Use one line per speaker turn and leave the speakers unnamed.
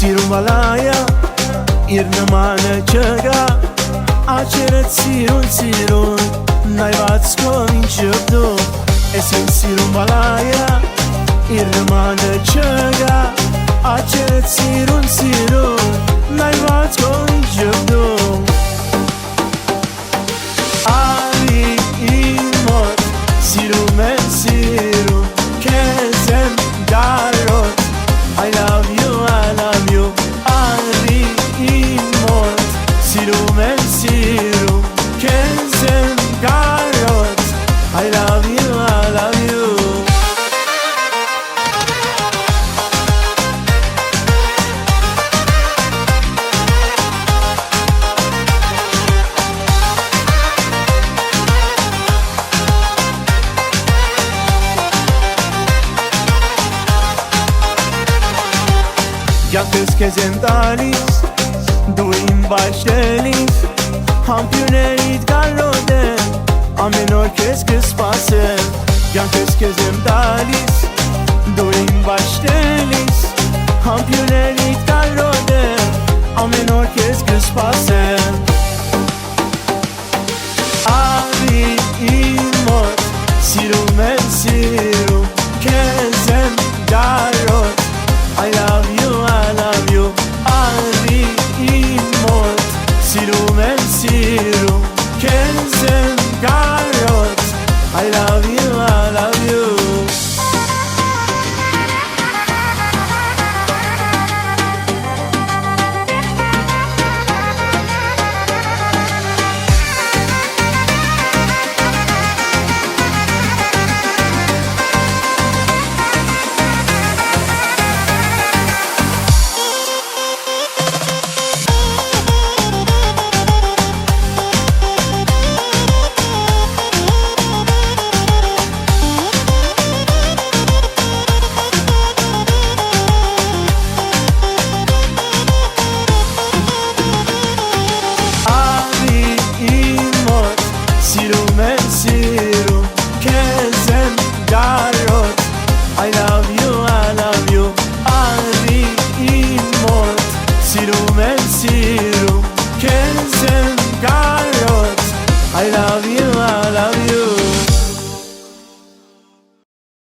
Սիրում վալայա իր նմանը չգա Աչերդ սիրուն նայված քով ինչ ժպտում Ես իմ սիրում վալայա իր նմանը չգա Աչերդ սիրուն նայված քով ինչ ժպտում Արի իմ մոտ սիրում եմ սիրում Քեզ եմ դարոտ I love you, I love you Արի իմ մոտ սիրում եմ սիրում Քեզ եմ դարոտ I love you, I love you Յակս քեզ եմ տալիս, դու իմ վայրենից Համբյուներիդ գալոտ եմ, ամեն օր քեզ կսպասեմ Յակս քեզ եմ տալիս, դու իմ վայրենից Համբյուներիդ գալոտ եմ, ամեն օր քեզ կսպասեմ Արի իմ մոտ, սիրում եմ սիրում Քեզ եմ դարոտ I love you, I love you Արի իմ մոտ Սիրում եմ սիրում Քեզ եմ դարոտ I love you, I love you Սիրում եմ սիրում Քեզ եմ դարոտ I love you, I love you Արի իմ մոտ Սիրում եմ սիրում Քեզ եմ դարոտ I love you